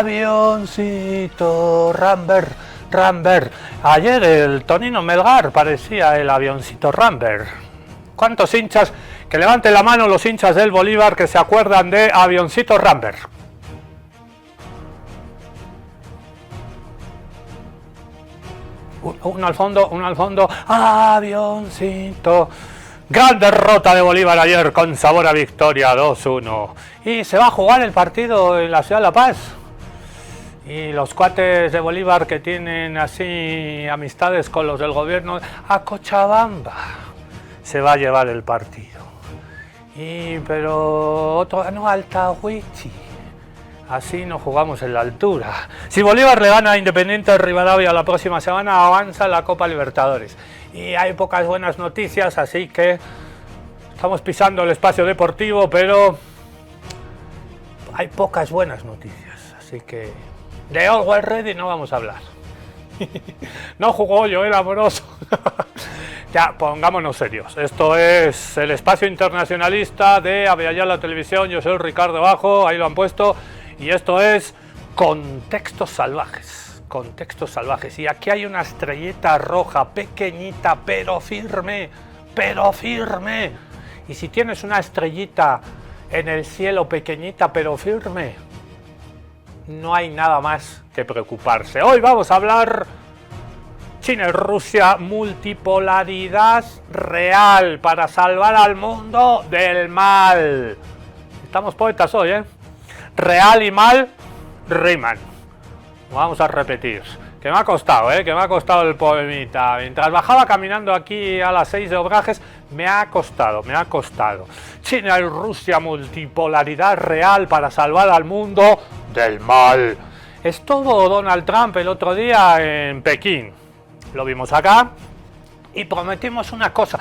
avioncito Rambert, Rambert. Ayer el Tonino Melgar parecía el avioncito Rambert. ¿Cuántos hinchas? Que levanten la mano los hinchas del Bolívar que se acuerdan de avioncito Rambert. Uno al fondo, avioncito. Gran derrota de Bolívar ayer con sabor a victoria, 2-1. Y se va a jugar el partido en la ciudad de La Paz. Y los cuates de Bolívar que tienen así amistades con los del gobierno, a Cochabamba se va a llevar el partido. Pero otro, no, Altahuichi. Así no jugamos en la altura. Si Bolívar le gana a Independiente Rivadavia la próxima semana, avanza en la Copa Libertadores. Y hay pocas buenas noticias, así que estamos pisando el espacio deportivo, pero hay pocas buenas noticias. Así que de Always Ready no vamos a hablar. No jugó Joel Amoroso. Ya, pongámonos serios. Esto es el espacio internacionalista de Aviala Televisión. Yo soy Ricardo Bajo, ahí lo han puesto. Y esto es Contextos Salvajes. Contextos Salvajes. Y aquí hay una estrellita roja, pequeñita, pero firme. Pero firme. Y si tienes una estrellita en el cielo, pequeñita, pero firme, no hay nada más que preocuparse. Hoy vamos a hablar China y Rusia, multipolaridad real para salvar al mundo del mal. Estamos poetas hoy, ¿eh? Real y mal riman. Vamos a repetir. Que me ha costado, que me ha costado el poemita. Mientras bajaba caminando aquí a las 6 de Obrajes, me ha costado. China y Rusia, multipolaridad real para salvar al mundo del mal. Estuvo Donald Trump el otro día en Pekín. Lo vimos acá y prometimos una cosa.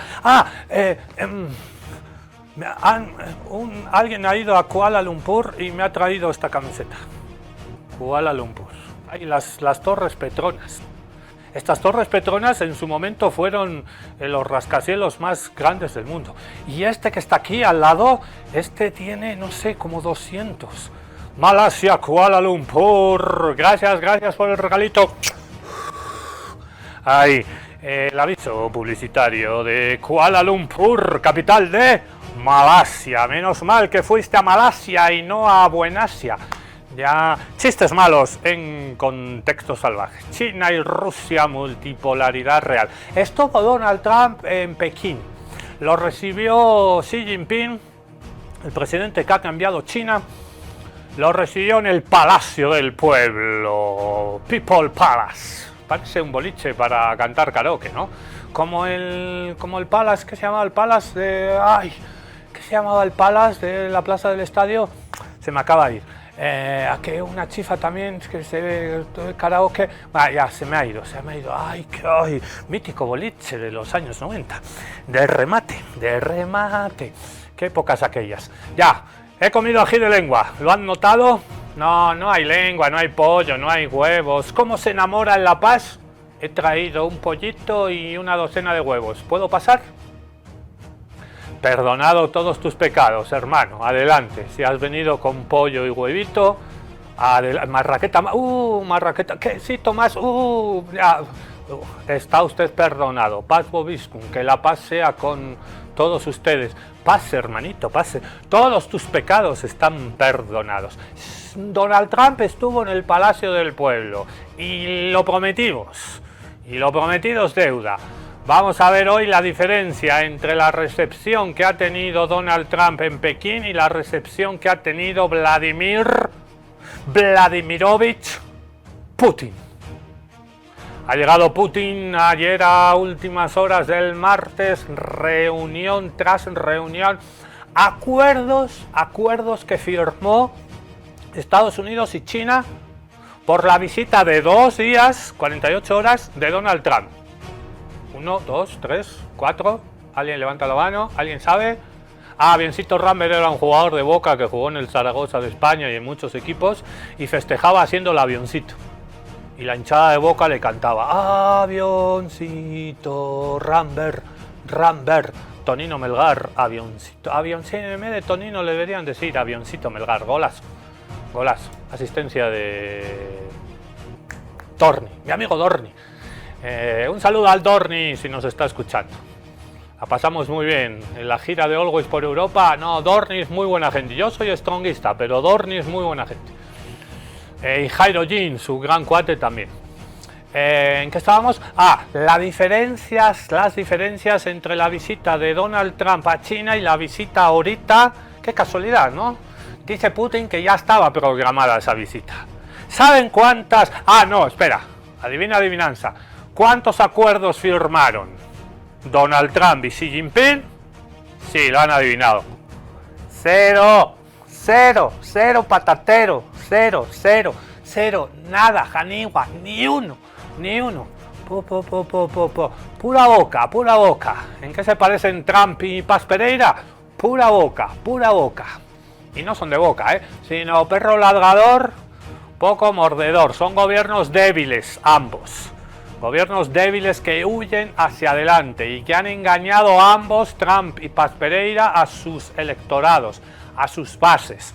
Alguien ha ido a Kuala Lumpur y me ha traído esta camiseta. Kuala Lumpur. Hay las Torres Petronas. Estas Torres Petronas en su momento fueron los rascacielos más grandes del mundo. Y este que está aquí al lado, este tiene, no sé, como 200. Malasia, Kuala Lumpur. Gracias por el regalito. Ahí, el aviso publicitario de Kuala Lumpur, capital de Malasia. Menos mal que fuiste a Malasia y no a Buenasia. Ya, chistes malos en Contextos Salvajes. China y Rusia, multipolaridad real. Estuvo Donald Trump en Pekín. Lo recibió Xi Jinping, el presidente que ha cambiado China. Lo recibió en el Palacio del Pueblo, People Palace. Parece un boliche para cantar karaoke, ¿no? Como el Palace, ¿qué se llamaba el Palace de... ¿qué se llamaba el Palace de la Plaza del Estadio? Se me acaba de ir. Aquí una chifa también, que se ve karaoke. Ya, se me ha ido. Ay, mítico boliche de los años 90. De remate. Qué épocas aquellas. Ya, he comido ají de lengua. ¿Lo han notado? No hay lengua, no hay pollo, no hay huevos. ¿Cómo se enamora en La Paz? He traído un pollito y una docena de huevos. ¿Puedo pasar? Perdonado todos tus pecados, hermano. Adelante. Si has venido con pollo y huevito, marraqueta, quesito más, ya. Está usted perdonado. Paz vobiscum, que la paz sea con todos ustedes. Pase, hermanito, pase. Todos tus pecados están perdonados. Donald Trump estuvo en el Palacio del Pueblo y lo prometimos. Y lo prometido es deuda. Vamos a ver hoy la diferencia entre la recepción que ha tenido Donald Trump en Pekín y la recepción que ha tenido Vladimirovich Putin. Ha llegado Putin ayer a últimas horas del martes, reunión tras reunión, acuerdos que firmó Estados Unidos y China por la visita de 2 días, 48 horas de Donald Trump. 1, 2, 3, 4. ¿Alguien levanta la mano? ¿Alguien sabe? Avioncito Rambert era un jugador de Boca que jugó en el Zaragoza de España y en muchos equipos y festejaba haciendo el avioncito. Y la hinchada de Boca le cantaba avioncito Rambert, Tonino Melgar, avioncito. En vez de Tonino le deberían decir avioncito Melgar, golazo. golazo, asistencia de Dorni, mi amigo Dorni. Un saludo al Dorni si nos está escuchando. La pasamos muy bien en la gira de Always por Europa. No, Dorni es muy buena gente. Yo soy strongista, pero Dorni es muy buena gente. Y Jairo Jin, su gran cuate también. ¿En qué estábamos? Las diferencias entre la visita de Donald Trump a China y la visita ahorita. Qué casualidad, ¿no? Dice Putin que ya estaba programada esa visita. ¿Saben cuántas? No, espera. Adivina, adivinanza. ¿Cuántos acuerdos firmaron Donald Trump y Xi Jinping? Sí, lo han adivinado. Cero patatero. Cero. Nada, Janiwa. Ni uno. Pura boca. ¿En qué se parecen Trump y Paz Pereira? Pura boca. Y no son de boca, sino perro ladrador, poco mordedor. Son gobiernos débiles, ambos. Gobiernos débiles que huyen hacia adelante y que han engañado a ambos, Trump y Paz Pereira, a sus electorados, a sus bases.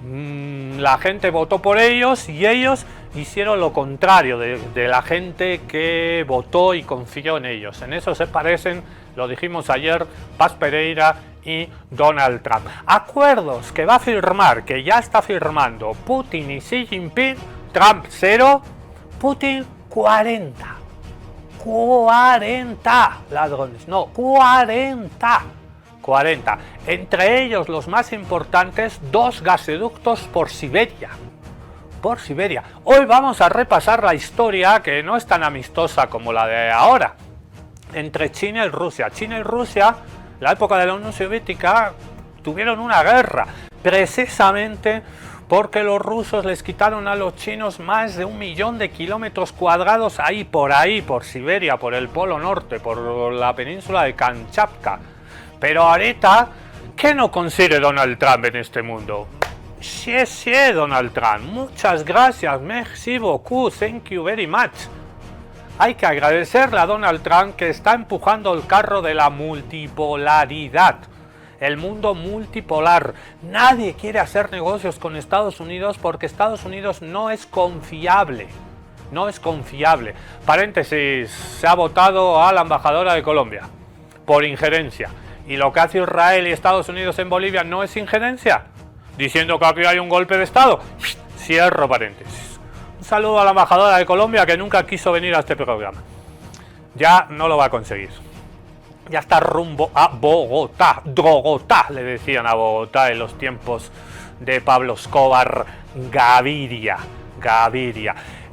La gente votó por ellos y ellos hicieron lo contrario de la gente que votó y confió en ellos. En eso se parecen, lo dijimos ayer, Paz Pereira y Donald Trump. Acuerdos que va a firmar, que ya está firmando Putin y Xi Jinping. Trump 0, Putin 40 ladrones, no, 40. Entre ellos los más importantes, 2 gasoductos por Siberia. Hoy vamos a repasar la historia, que no es tan amistosa como la de ahora, entre China y Rusia. China y Rusia, en la época de la Unión Soviética, tuvieron una guerra, precisamente porque los rusos les quitaron a los chinos más de 1 millón de kilómetros cuadrados ahí, por Siberia, por el Polo Norte, por la península de Kamchatka. Pero ahorita, ¿qué no consigue Donald Trump en este mundo? Sí, Donald Trump, muchas gracias, merci beaucoup, thank you very much. Hay que agradecerle a Donald Trump que está empujando el carro de la multipolaridad. El mundo multipolar. Nadie quiere hacer negocios con Estados Unidos porque Estados Unidos no es confiable. Paréntesis, se ha votado a la embajadora de Colombia por injerencia. ¿Y lo que hace Israel y Estados Unidos en Bolivia no es injerencia? Diciendo que aquí hay un golpe de Estado. Cierro paréntesis. Un saludo a la embajadora de Colombia, que nunca quiso venir a este programa. Ya no lo va a conseguir. Ya está rumbo a Bogotá. Drogotá, le decían a Bogotá en los tiempos de Pablo Escobar. Gaviria.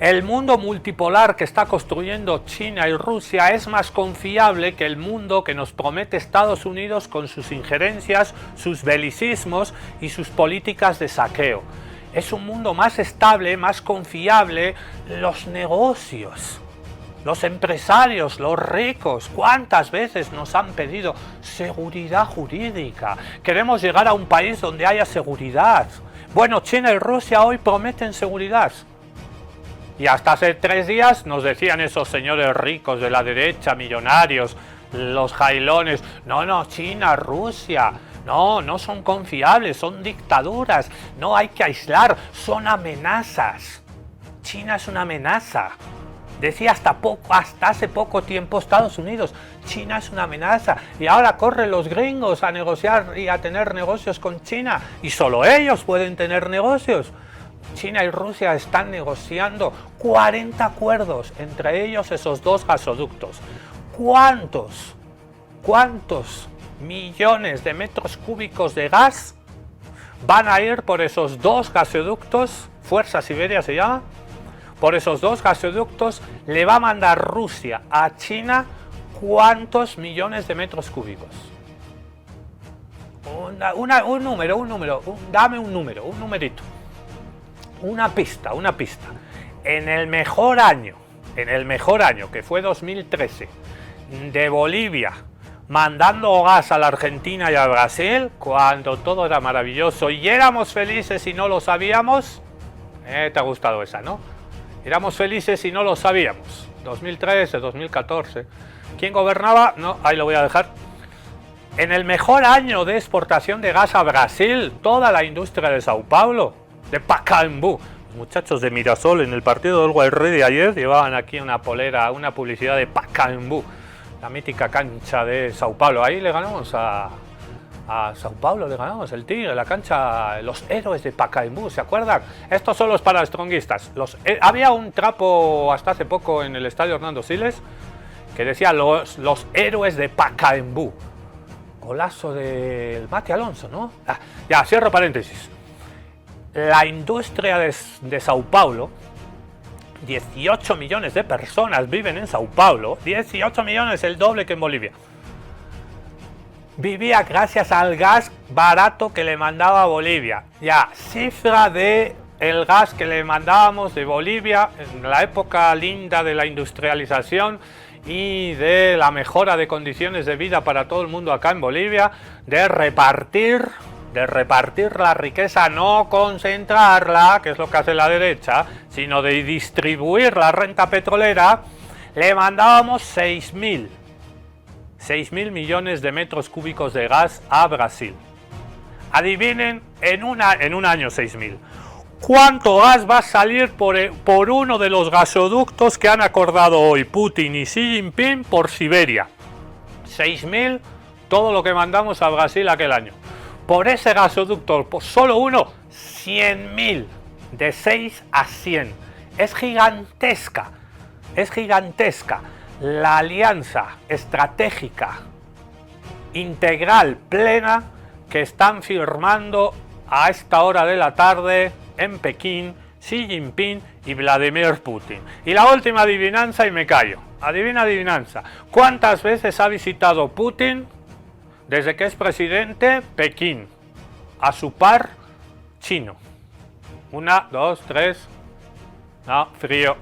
El mundo multipolar que está construyendo China y Rusia es más confiable que el mundo que nos promete Estados Unidos con sus injerencias, sus belicismos y sus políticas de saqueo. Es un mundo más estable, más confiable. Los negocios, los empresarios, los ricos, ¿cuántas veces nos han pedido seguridad jurídica? Queremos llegar a un país donde haya seguridad. Bueno, China y Rusia hoy prometen seguridad. Y hasta hace 3 días nos decían esos señores ricos de la derecha, millonarios, los jailones, no, China, Rusia, no son confiables, son dictaduras, no hay que aislar, son amenazas. China es una amenaza. Decía hasta hace poco tiempo Estados Unidos, China es una amenaza, y ahora corren los gringos a negociar y a tener negocios con China, y solo ellos pueden tener negocios. China y Rusia están negociando 40 acuerdos, entre ellos esos 2 gasoductos. ¿Cuántos millones de metros cúbicos de gas van a ir por esos 2 gasoductos? Fuerza Siberia se llama. Por esos 2 gasoductos le va a mandar Rusia a China ¿cuántos millones de metros cúbicos? Un número, dame un número, un numerito. Una pista. En el mejor año, que fue 2013, de Bolivia, mandando gas a la Argentina y a Brasil, cuando todo era maravilloso y éramos felices y no lo sabíamos. Te ha gustado esa, ¿no? Éramos felices y no lo sabíamos. 2013, 2014. ¿Quién gobernaba? No, ahí lo voy a dejar. En el mejor año de exportación de gas a Brasil, toda la industria de Sao Paulo, de Pacaembu. Los muchachos de Mirasol en el partido del Guayré de ayer llevaban aquí una polera, una publicidad de Pacaembu, la mítica cancha de Sao Paulo. Ahí le ganamos a Sao Paulo, le ganamos el Tigre, la cancha, los héroes de Pacaembu, ¿se acuerdan? Estos son los palastronguistas. Había un trapo hasta hace poco en el estadio Hernando Siles que decía los héroes de Pacaembu. Golazo del Mati Alonso, ¿no? Ya, cierro paréntesis. La industria de Sao Paulo, 18 millones de personas viven en Sao Paulo, 18 millones, el doble que en Bolivia. Vivía gracias al gas barato que le mandaba a Bolivia. Ya, cifra de el gas que le mandábamos de Bolivia en la época linda de la industrialización y de la mejora de condiciones de vida para todo el mundo acá en Bolivia, de repartir la riqueza, no concentrarla, que es lo que hace la derecha, sino de distribuir la renta petrolera. Le mandábamos 6.000 millones de metros cúbicos de gas a Brasil. Adivinen, en un año 6.000. ¿Cuánto gas va a salir por uno de los gasoductos que han acordado hoy Putin y Xi Jinping por Siberia? 6.000, todo lo que mandamos a Brasil aquel año. Por ese gasoducto, por solo uno, 100.000, de 6 a 100. Es gigantesca, la alianza estratégica, integral, plena, que están firmando a esta hora de la tarde en Pekín Xi Jinping y Vladimir Putin. Y la última adivinanza y me callo. Adivinanza. ¿Cuántas veces ha visitado Putin desde que es presidente Pekín? A su par chino. 1, 2, 3. No, frío.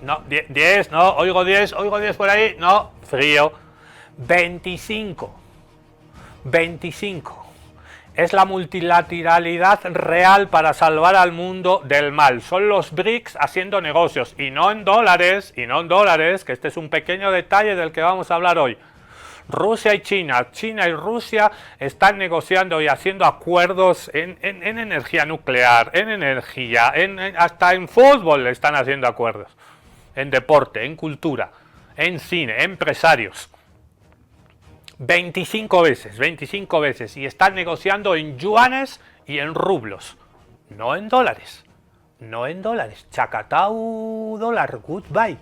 No, 10, no, oigo 10 por ahí. No, frío. 25. Es la multilateralidad real para salvar al mundo del mal. Son los BRICS haciendo negocios y no en dólares, que este es un pequeño detalle del que vamos a hablar hoy. Rusia y China y Rusia están negociando y haciendo acuerdos en energía nuclear, en energía, hasta en fútbol están haciendo acuerdos, en deporte, en cultura, en cine, empresarios. 25 veces, y están negociando en yuanes y en rublos, no en dólares. Chacatau dólar, goodbye,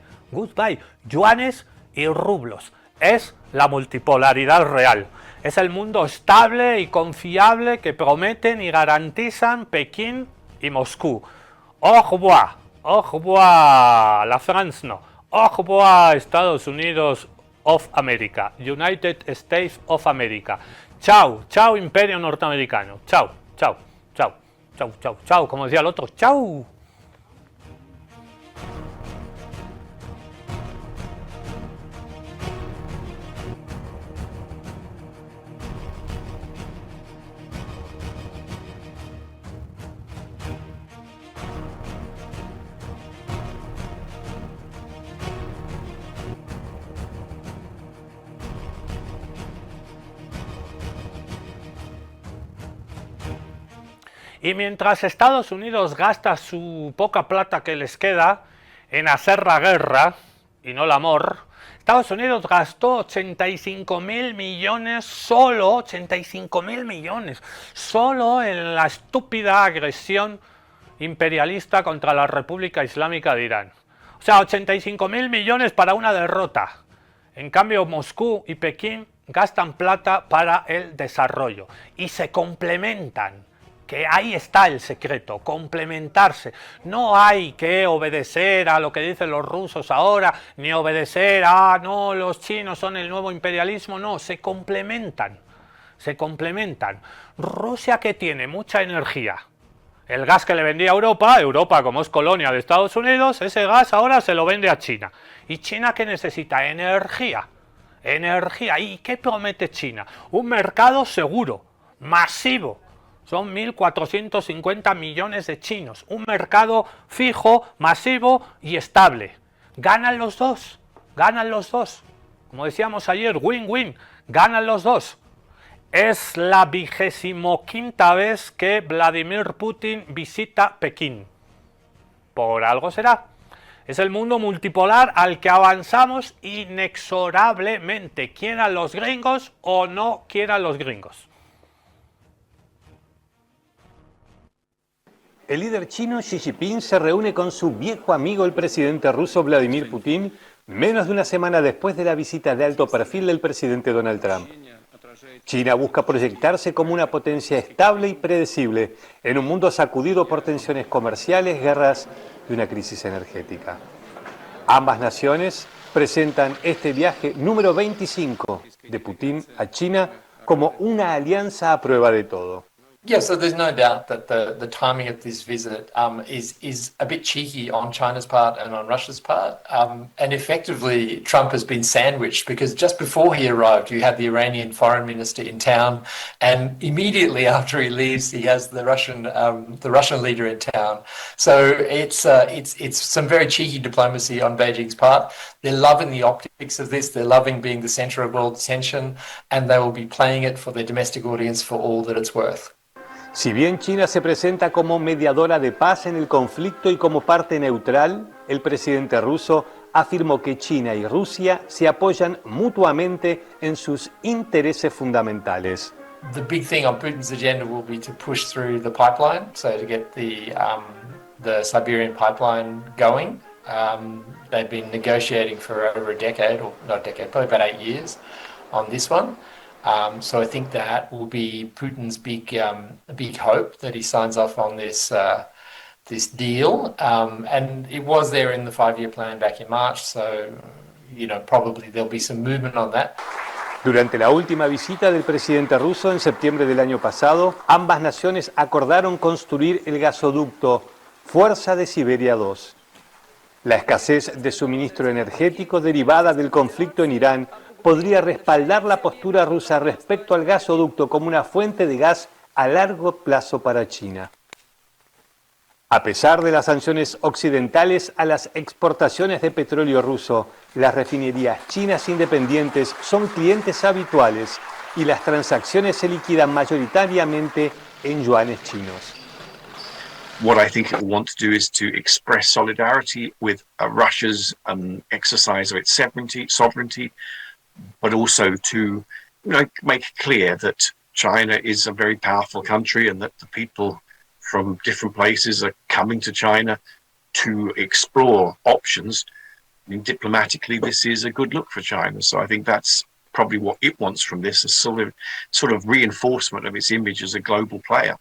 yuanes y rublos. Es la multipolaridad real. Es el mundo estable y confiable que prometen y garantizan Pekín y Moscú. Au revoir, la France no. Au revoir, Estados Unidos of America, United States of America. Chao, imperio norteamericano. Chao, como decía el otro, chao. Y mientras Estados Unidos gasta su poca plata que les queda en hacer la guerra y no el amor, Estados Unidos gastó 85.000 millones, solo 85.000 millones, solo en la estúpida agresión imperialista contra la República Islámica de Irán. O sea, 85.000 millones para una derrota. En cambio, Moscú y Pekín gastan plata para el desarrollo y se complementan. Que ahí está el secreto, complementarse. No hay que obedecer a lo que dicen los rusos ahora, ni obedecer a, no, los chinos son el nuevo imperialismo, no, se complementan. Rusia, que tiene mucha energía, el gas que le vendía a Europa como es colonia de Estados Unidos, ese gas ahora se lo vende a China. ¿Y China qué necesita? Energía. ¿Y qué promete China? Un mercado seguro, masivo. Son 1.450 millones de chinos. Un mercado fijo, masivo y estable. Ganan los dos. Como decíamos ayer, win-win. Ganan los dos. Es la 25ª vez que Vladimir Putin visita Pekín. Por algo será. Es el mundo multipolar al que avanzamos inexorablemente, quieran los gringos o no quieran los gringos. El líder chino Xi Jinping se reúne con su viejo amigo el presidente ruso Vladimir Putin menos de una semana después de la visita de alto perfil del presidente Donald Trump. China busca proyectarse como una potencia estable y predecible en un mundo sacudido por tensiones comerciales, guerras y una crisis energética. Ambas naciones presentan este viaje número 25 de Putin a China como una alianza a prueba de todo. Yeah, so there's no doubt that the timing of this visit is a bit cheeky on China's part and on Russia's part. And effectively, Trump has been sandwiched because just before he arrived, you had the Iranian foreign minister in town, and immediately after he leaves, he has the Russian leader in town. So it's some very cheeky diplomacy on Beijing's part. They're loving the optics of this. They're loving being the center of world attention, and they will be playing it for their domestic audience for all that it's worth. Si bien China se presenta como mediadora de paz en el conflicto y como parte neutral, el presidente ruso afirmó que China y Rusia se apoyan mutuamente en sus intereses fundamentales. The big thing on Putin's agenda will be to push through the pipeline, so to get the Siberian pipeline going. They've been negotiating for over a decade, or not a decade, probably about 8 years on this one. So I think that will be Putin's big hope that he signs off on this deal. And it was there in the 5-year plan back in March, so probably there'll be some movement on that. Durante la última visita del presidente ruso en septiembre del año pasado, ambas naciones acordaron construir el gasoducto Fuerza de Siberia 2. La escasez de suministro energético derivada del conflicto en Irán podría respaldar la postura rusa respecto al gasoducto como una fuente de gas a largo plazo para China. A pesar de las sanciones occidentales a las exportaciones de petróleo ruso, las refinerías chinas independientes son clientes habituales y las transacciones se liquidan mayoritariamente en yuanes chinos. What I think it will want to do is to express solidarity with Russia's exercise of its sovereignty, but also to make clear that China is a very powerful country and that the people from different places are coming to China to explore options. I mean, diplomatically, this is a good look for China. So I think that's probably what it wants from this, a sort of reinforcement of its image as a global player.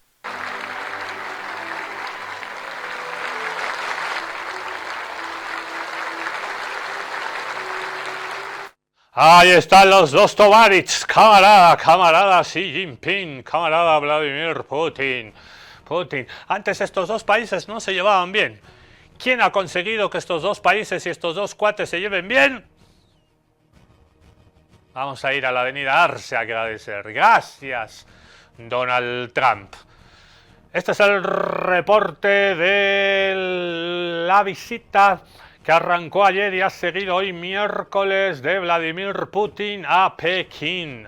Ahí están los dos tovarich, camarada Xi Jinping, camarada Vladimir Putin. Antes estos dos países no se llevaban bien. ¿Quién ha conseguido que estos dos países y estos dos cuates se lleven bien? Vamos a ir a la avenida Arce a agradecer. Gracias, Donald Trump. Este es el reporte de la visita que arrancó ayer y ha seguido hoy miércoles de Vladimir Putin a Pekín.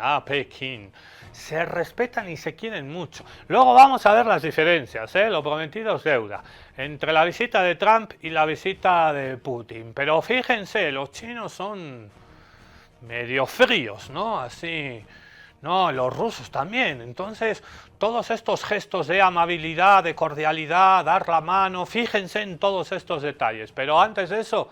Se respetan y se quieren mucho. Luego vamos a ver las diferencias, lo prometido es deuda, entre la visita de Trump y la visita de Putin. Pero fíjense, los chinos son medio fríos, ¿no? Así, no, los rusos también. Entonces, todos estos gestos de amabilidad, de cordialidad, dar la mano, fíjense en todos estos detalles. Pero antes de eso,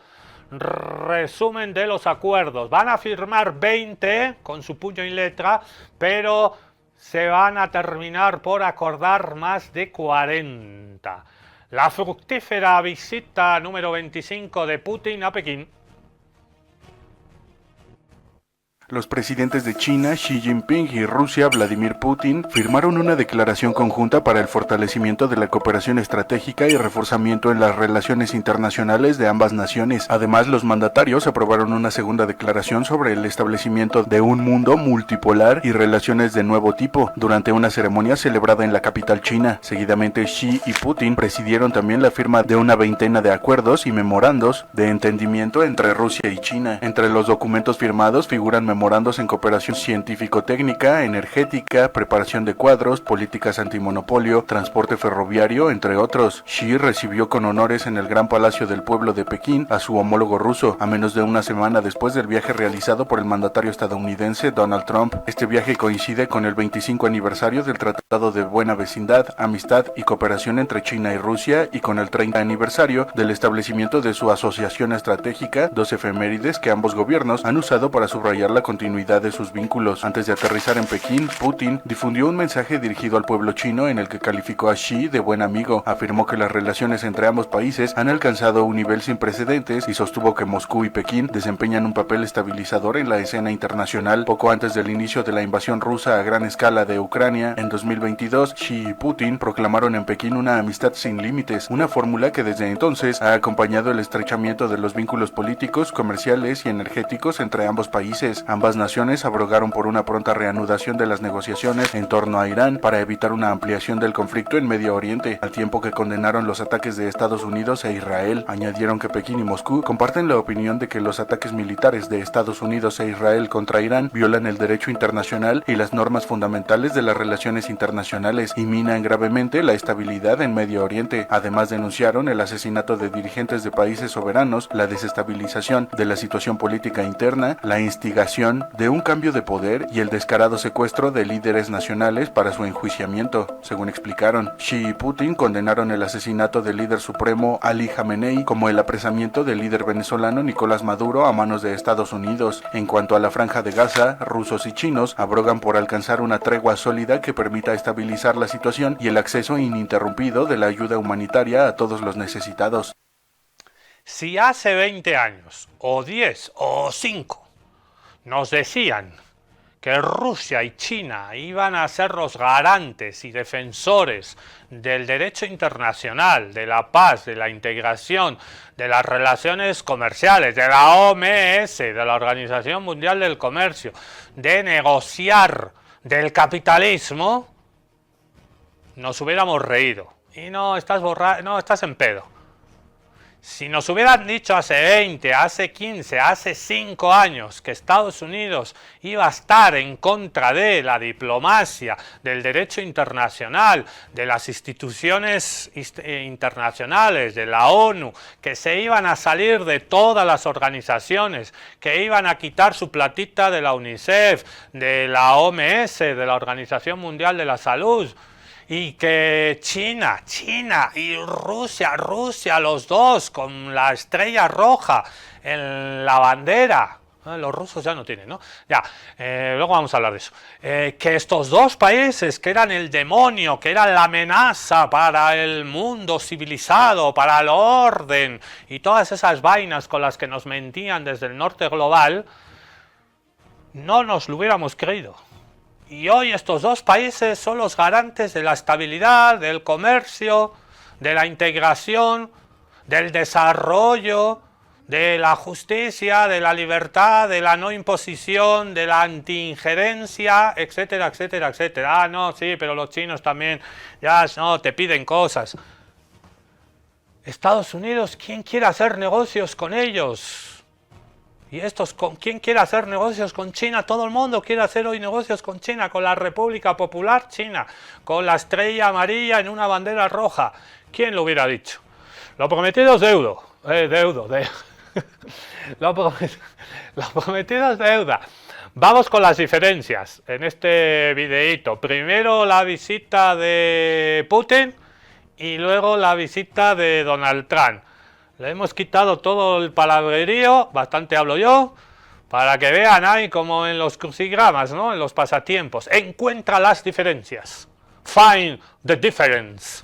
resumen de los acuerdos. Van a firmar 20 con su puño y letra, pero se van a terminar por acordar más de 40. La fructífera visita número 25 de Putin a Pekín. Los presidentes de China, Xi Jinping, y Rusia, Vladimir Putin, firmaron una declaración conjunta para el fortalecimiento de la cooperación estratégica y reforzamiento en las relaciones internacionales de ambas naciones. Además, los mandatarios aprobaron una segunda declaración sobre el establecimiento de un mundo multipolar y relaciones de nuevo tipo, durante una ceremonia celebrada en la capital china. Seguidamente, Xi y Putin presidieron también la firma de una veintena de acuerdos y memorandos de entendimiento entre Rusia y China. Entre los documentos firmados figuran memorandos en cooperación científico-técnica, energética, preparación de cuadros, políticas antimonopolio, transporte ferroviario, entre otros. Xi recibió con honores en el Gran Palacio del Pueblo de Pekín a su homólogo ruso, a menos de una semana después del viaje realizado por el mandatario estadounidense Donald Trump. Este viaje coincide con el 25 aniversario del Tratado de Buena Vecindad, Amistad y Cooperación entre China y Rusia y con el 30 aniversario del establecimiento de su asociación estratégica, dos efemérides que ambos gobiernos han usado para subrayar la continuidad de sus vínculos. Antes de aterrizar en Pekín, Putin difundió un mensaje dirigido al pueblo chino en el que calificó a Xi de buen amigo, afirmó que las relaciones entre ambos países han alcanzado un nivel sin precedentes y sostuvo que Moscú y Pekín desempeñan un papel estabilizador en la escena internacional. Poco antes del inicio de la invasión rusa a gran escala de Ucrania, en 2022, Xi y Putin proclamaron en Pekín una amistad sin límites, una fórmula que desde entonces ha acompañado el estrechamiento de los vínculos políticos, comerciales y energéticos entre ambos países. Ambas naciones abogaron por una pronta reanudación de las negociaciones en torno a Irán para evitar una ampliación del conflicto en Medio Oriente, al tiempo que condenaron los ataques de Estados Unidos e Israel. Añadieron que Pekín y Moscú comparten la opinión de que los ataques militares de Estados Unidos e Israel contra Irán violan el derecho internacional y las normas fundamentales de las relaciones internacionales y minan gravemente la estabilidad en Medio Oriente. Además denunciaron el asesinato de dirigentes de países soberanos, la desestabilización de la situación política interna, la instigación de un cambio de poder y el descarado secuestro de líderes nacionales para su enjuiciamiento, según explicaron. Xi y Putin condenaron el asesinato del líder supremo Ali Khamenei como el apresamiento del líder venezolano Nicolás Maduro a manos de Estados Unidos. En cuanto a la Franja de Gaza, rusos y chinos abrogan por alcanzar una tregua sólida que permita estabilizar la situación y el acceso ininterrumpido de la ayuda humanitaria a todos los necesitados. Si hace 20 años, o 10, o 5, nos decían que Rusia y China iban a ser los garantes y defensores del derecho internacional, de la paz, de la integración, de las relaciones comerciales, de la OMS, de la Organización Mundial del Comercio, de negociar, del capitalismo, nos hubiéramos reído. Y no, estás en pedo. Si nos hubieran dicho hace 20, hace 15, hace 5 años que Estados Unidos iba a estar en contra de la diplomacia, del derecho internacional, de las instituciones internacionales, de la ONU, que se iban a salir de todas las organizaciones, que iban a quitar su platita de la UNICEF, de la OMS, de la Organización Mundial de la Salud, y que China y Rusia, los dos con la estrella roja en la bandera. Los rusos ya no tienen, ¿no? Ya, luego vamos a hablar de eso. Que estos dos países que eran el demonio, que eran la amenaza para el mundo civilizado, para el orden y todas esas vainas con las que nos mentían desde el norte global, no nos lo hubiéramos creído. Y hoy estos dos países son los garantes de la estabilidad, del comercio, de la integración, del desarrollo, de la justicia, de la libertad, de la no imposición, de la anti-injerencia, etcétera, etcétera, etcétera. Ah, no, sí, pero los chinos también, ya no, te piden cosas. Estados Unidos, ¿quién quiere hacer negocios con ellos? Y estos, ¿quién quiere hacer negocios con China? Todo el mundo quiere hacer hoy negocios con China, con la República Popular China, con la estrella amarilla en una bandera roja. ¿Quién lo hubiera dicho? Lo prometido es deudo. Lo prometido es deuda. Vamos con las diferencias en este videíto. Primero la visita de Putin y luego la visita de Donald Trump. Le hemos quitado todo el palabrerío, bastante hablo yo, para que vean ahí como en los crucigramas, ¿no? En los pasatiempos. Encuentra las diferencias. Find the difference.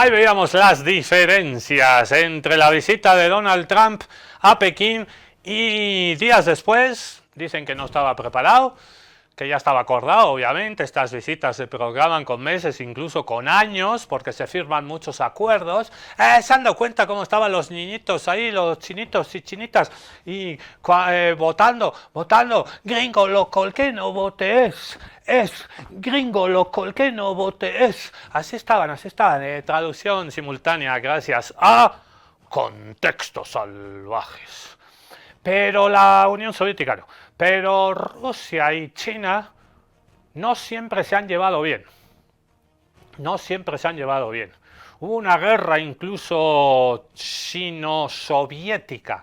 Ahí veíamos las diferencias entre la visita de Donald Trump a Pekín y días después dicen que no estaba preparado, que ya estaba acordado. Obviamente estas visitas se programan con meses, incluso con años, porque se firman muchos acuerdos. ¿Se han dado cuenta cómo estaban los niñitos ahí, los chinitos y chinitas, y votando, gringo loco, el que no vote es gringo loco, el que no vote es? Así estaban, traducción simultánea gracias a Contextos Salvajes. Pero la Unión Soviética no. Pero Rusia y China no siempre se han llevado bien. Hubo una guerra incluso chino-soviética,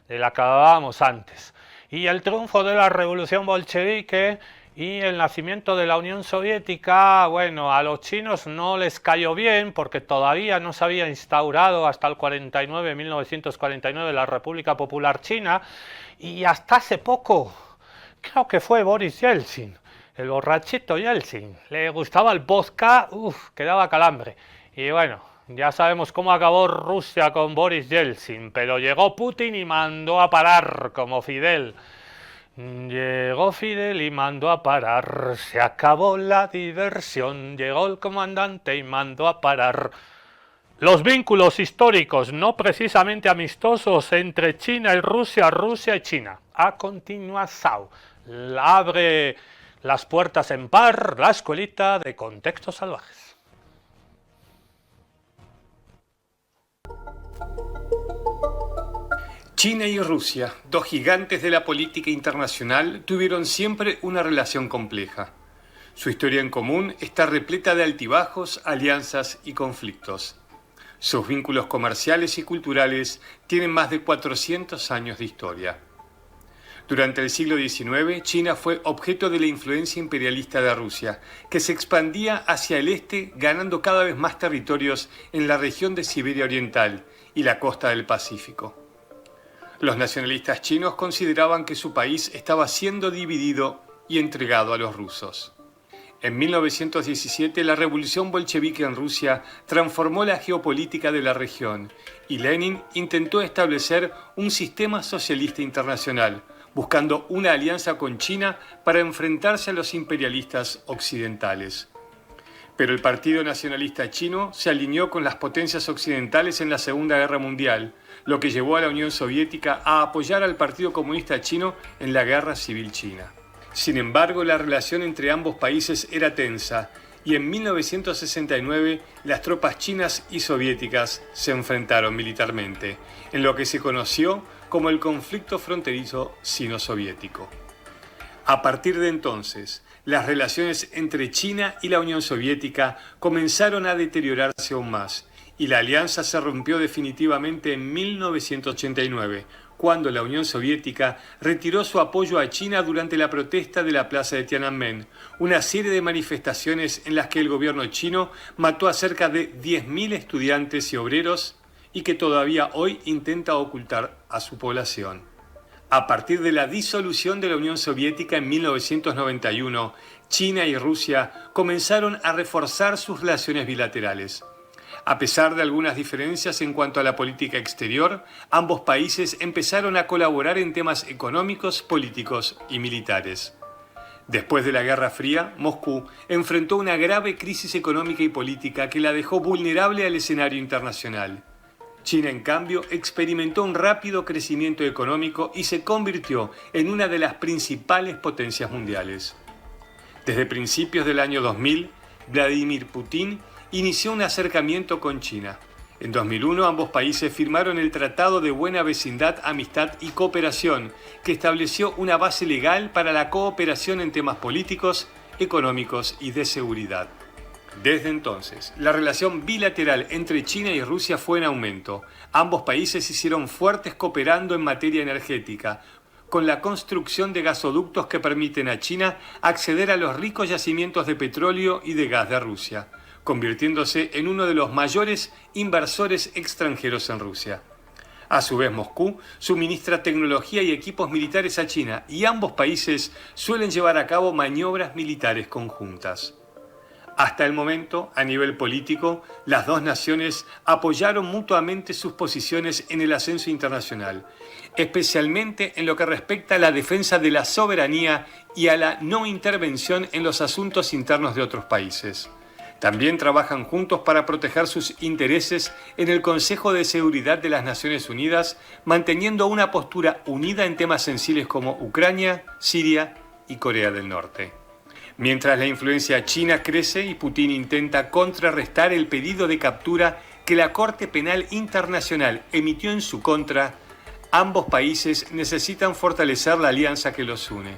de la que hablábamos antes. Y el triunfo de la revolución bolchevique y el nacimiento de la Unión Soviética, bueno, a los chinos no les cayó bien porque todavía no se había instaurado hasta el 1949, la República Popular China, y hasta hace poco, creo que fue Boris Yeltsin, el borrachito Yeltsin, le gustaba el vodka, que daba calambre. Y bueno, ya sabemos cómo acabó Rusia con Boris Yeltsin, pero llegó Putin y mandó a parar, como Fidel. Llegó Fidel y mandó a parar, se acabó la diversión, llegó el comandante y mandó a parar. Los vínculos históricos no precisamente amistosos entre China y Rusia, Rusia y China. A continuación, abre las puertas en par la escuelita de Contextos Salvajes. China y Rusia, dos gigantes de la política internacional, tuvieron siempre una relación compleja. Su historia en común está repleta de altibajos, alianzas y conflictos. Sus vínculos comerciales y culturales tienen más de 400 años de historia. Durante el siglo XIX, China fue objeto de la influencia imperialista de Rusia, que se expandía hacia el este, ganando cada vez más territorios en la región de Siberia Oriental y la costa del Pacífico. Los nacionalistas chinos consideraban que su país estaba siendo dividido y entregado a los rusos. En 1917, la revolución bolchevique en Rusia transformó la geopolítica de la región y Lenin intentó establecer un sistema socialista internacional, buscando una alianza con China para enfrentarse a los imperialistas occidentales. Pero el Partido Nacionalista Chino se alineó con las potencias occidentales en la Segunda Guerra Mundial, lo que llevó a la Unión Soviética a apoyar al Partido Comunista Chino en la Guerra Civil China. Sin embargo, la relación entre ambos países era tensa y en 1969 las tropas chinas y soviéticas se enfrentaron militarmente, en lo que se conoció como el conflicto fronterizo sino-soviético. A partir de entonces, las relaciones entre China y la Unión Soviética comenzaron a deteriorarse aún más, y la alianza se rompió definitivamente en 1989, cuando la Unión Soviética retiró su apoyo a China durante la protesta de la plaza de Tiananmen, una serie de manifestaciones en las que el gobierno chino mató a cerca de 10.000 estudiantes y obreros y que todavía hoy intenta ocultar a su población. A partir de la disolución de la Unión Soviética en 1991, China y Rusia comenzaron a reforzar sus relaciones bilaterales. A pesar de algunas diferencias en cuanto a la política exterior, ambos países empezaron a colaborar en temas económicos, políticos y militares. Después de la Guerra Fría, Moscú enfrentó una grave crisis económica y política que la dejó vulnerable al escenario internacional. China, en cambio, experimentó un rápido crecimiento económico y se convirtió en una de las principales potencias mundiales. Desde principios del año 2000, Vladimir Putin inició un acercamiento con China. En 2001 ambos países firmaron el Tratado de Buena Vecindad, Amistad y Cooperación, que estableció una base legal para la cooperación en temas políticos, económicos y de seguridad. Desde entonces, la relación bilateral entre China y Rusia fue en aumento. Ambos países se hicieron fuertes cooperando en materia energética, con la construcción de gasoductos que permiten a China acceder a los ricos yacimientos de petróleo y de gas de Rusia, convirtiéndose en uno de los mayores inversores extranjeros en Rusia. A su vez, Moscú suministra tecnología y equipos militares a China y ambos países suelen llevar a cabo maniobras militares conjuntas. Hasta el momento, a nivel político, las dos naciones apoyaron mutuamente sus posiciones en el ascenso internacional, especialmente en lo que respecta a la defensa de la soberanía y a la no intervención en los asuntos internos de otros países. También trabajan juntos para proteger sus intereses en el Consejo de Seguridad de las Naciones Unidas, manteniendo una postura unida en temas sensibles como Ucrania, Siria y Corea del Norte. Mientras la influencia china crece y Putin intenta contrarrestar el pedido de captura que la Corte Penal Internacional emitió en su contra, ambos países necesitan fortalecer la alianza que los une.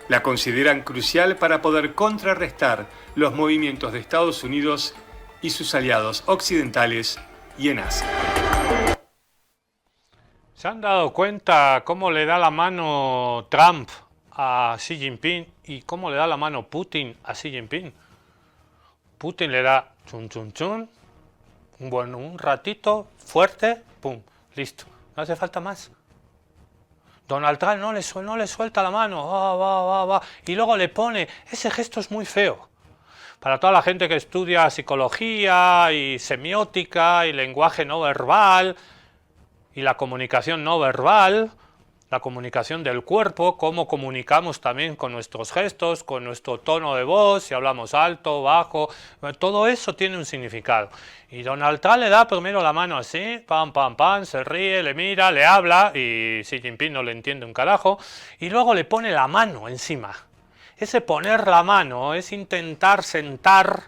La consideran crucial para poder contrarrestar los movimientos de Estados Unidos y sus aliados occidentales y en Asia. ¿Se han dado cuenta cómo le da la mano Trump a Xi Jinping y cómo le da la mano Putin a Xi Jinping? Putin le da chun chun chun, un ratito fuerte, pum, listo, no hace falta más. Donald Trump no le suelta la mano, va, y luego le pone, ese gesto es muy feo. Para toda la gente que estudia psicología y semiótica y lenguaje no verbal y la comunicación no verbal, la comunicación del cuerpo, cómo comunicamos también con nuestros gestos, con nuestro tono de voz, si hablamos alto, bajo, todo eso tiene un significado. Y Donald Trump le da primero la mano así, pam, pam, pam, se ríe, le mira, le habla, y Xi Jinping no le entiende un carajo, y luego le pone la mano encima. Ese poner la mano es intentar sentar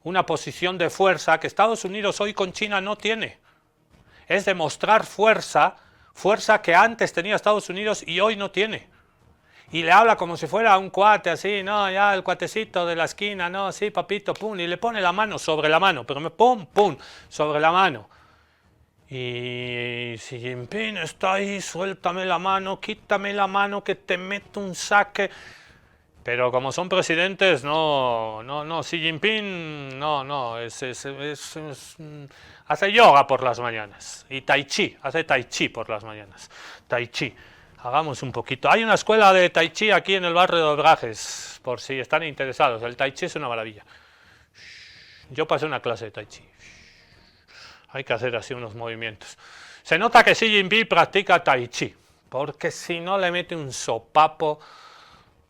una posición de fuerza que Estados Unidos hoy con China no tiene. Es demostrar fuerza que antes tenía Estados Unidos y hoy no tiene. Y le habla como si fuera un cuate así, no, ya el cuatecito de la esquina, no, sí, papito, pum, y le pone la mano sobre la mano, pero pum, pum, sobre la mano. Y Xi Jinping está ahí, suéltame la mano, quítame la mano que te meto un saque. Pero como son presidentes, no, Xi Jinping, hace yoga por las mañanas y hace tai chi por las mañanas, tai chi. Hagamos un poquito. Hay una escuela de tai chi aquí en el barrio de Obrajes, por si están interesados. El tai chi es una maravilla. Yo pasé una clase de tai chi. Hay que hacer así unos movimientos. Se nota que Xi Jinping practica tai chi, porque si no le mete un sopapo,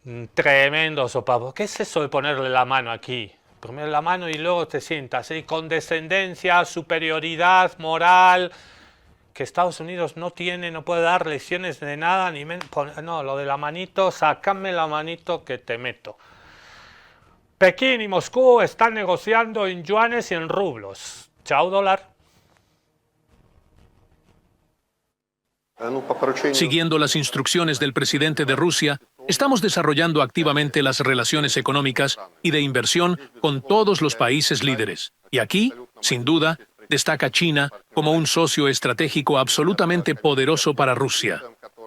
un tremendo sopapo. ¿Qué es eso de ponerle la mano aquí? Primero la mano y luego te sientas, ¿eh? Condescendencia, superioridad moral, que Estados Unidos no tiene, no puede dar lecciones de nada, no, lo de la manito, sácame la manito que te meto. Pekín y Moscú están negociando en yuanes y en rublos. Chao dólar. Siguiendo las instrucciones del presidente de Rusia, estamos desarrollando activamente las relaciones económicas y de inversión con todos los países líderes. Y aquí, sin duda, destaca China como un socio estratégico absolutamente poderoso para Rusia.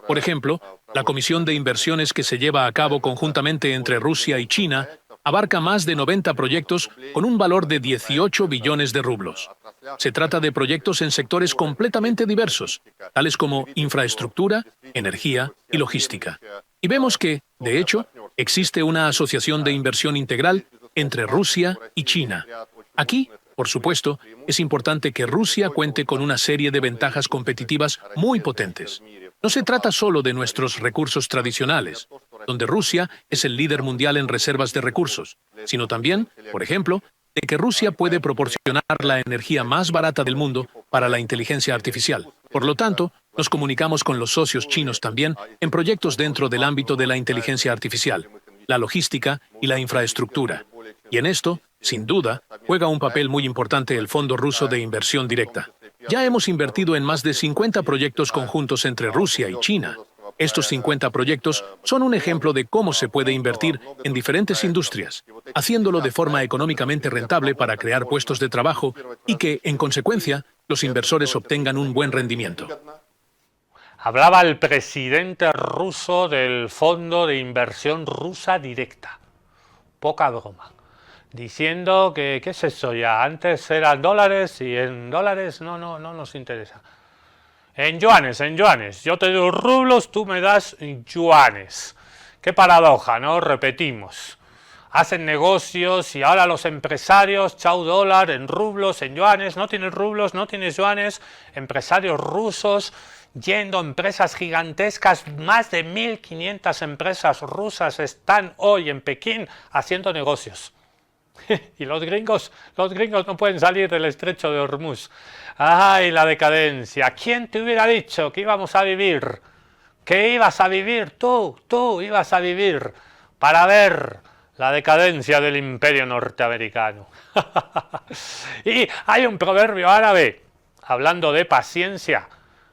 Por ejemplo, la Comisión de Inversiones que se lleva a cabo conjuntamente entre Rusia y China abarca más de 90 proyectos con un valor de 18 billones de rublos. Se trata de proyectos en sectores completamente diversos, tales como infraestructura, energía y logística. Y vemos que, de hecho, existe una asociación de inversión integral entre Rusia y China. Aquí, por supuesto, es importante que Rusia cuente con una serie de ventajas competitivas muy potentes. No se trata solo de nuestros recursos tradicionales, donde Rusia es el líder mundial en reservas de recursos, sino también, por ejemplo, de que Rusia puede proporcionar la energía más barata del mundo para la inteligencia artificial. Por lo tanto, nos comunicamos con los socios chinos también en proyectos dentro del ámbito de la inteligencia artificial, la logística y la infraestructura. Y en esto, sin duda, juega un papel muy importante el Fondo Ruso de Inversión Directa. Ya hemos invertido en más de 50 proyectos conjuntos entre Rusia y China. Estos 50 proyectos son un ejemplo de cómo se puede invertir en diferentes industrias, haciéndolo de forma económicamente rentable para crear puestos de trabajo y que, en consecuencia, los inversores obtengan un buen rendimiento. Hablaba el presidente ruso del Fondo de Inversión Rusa Directa. Poca broma. Diciendo que, ¿qué es eso ya? Antes eran dólares y en dólares no nos interesa. En yuanes. Yo te doy rublos, tú me das yuanes. Qué paradoja, ¿no? Repetimos. hacen negocios y ahora los empresarios, chau dólar, en rublos, en yuanes, no tienes rublos, no tienes yuanes, empresarios rusos yendo, empresas gigantescas, más de 1.500 empresas rusas están hoy en Pekín haciendo negocios. Y los gringos no pueden salir del estrecho de Hormuz. ¡Ay, la decadencia! ¿Quién te hubiera dicho que íbamos a vivir? ¿Que ibas a vivir? Tú ibas a vivir para ver la decadencia del imperio norteamericano. Y hay un proverbio árabe, hablando de paciencia.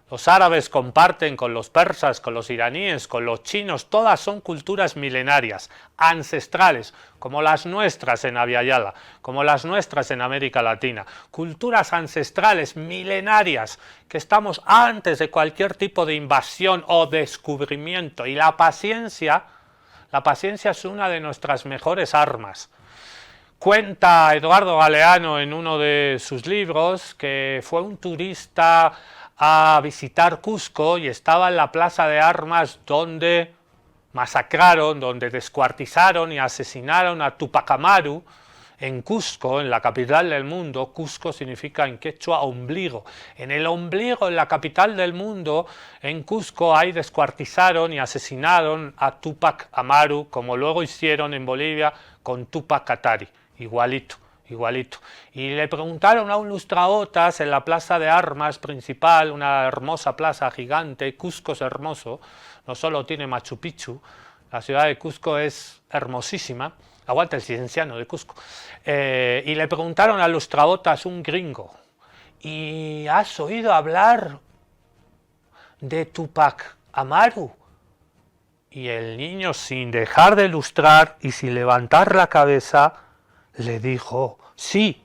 Los árabes comparten con los persas, con los iraníes, con los chinos, todas son culturas milenarias, ancestrales, como las nuestras en Abya Yala, como las nuestras en América Latina. Culturas ancestrales, milenarias, que estamos antes de cualquier tipo de invasión o descubrimiento. Y la paciencia es una de nuestras mejores armas. Cuenta Eduardo Galeano en uno de sus libros que fue un turista a visitar Cusco y estaba en la plaza de armas donde masacraron, donde descuartizaron y asesinaron a Tupac Amaru en Cusco, en la capital del mundo. Cusco significa en quechua ombligo. En el ombligo, en la capital del mundo, en Cusco, ahí descuartizaron y asesinaron a Tupac Amaru, como luego hicieron en Bolivia con Tupac Katari, igualito. Y le preguntaron a un lustrabotas en la plaza de armas principal, una hermosa plaza gigante. Cusco es hermoso, no solo tiene Machu Picchu, la ciudad de Cusco es hermosísima, aguanta el cienciano de Cusco. Y le preguntaron al lustrabotas, un gringo, ¿y has oído hablar de Tupac Amaru? Y el niño, sin dejar de lustrar y sin levantar la cabeza, le dijo, sí.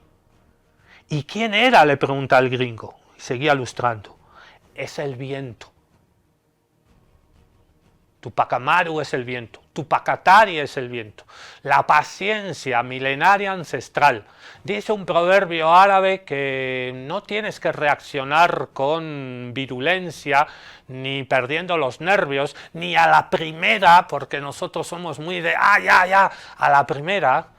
¿Y quién era?, le pregunta el gringo. Y seguía lustrando. Es el viento. Tupac Amaru es el viento. Tupac Katari es el viento. La paciencia milenaria ancestral. Dice un proverbio árabe que no tienes que reaccionar con virulencia, ni perdiendo los nervios, ni a la primera, porque nosotros somos muy de, ya, a la primera.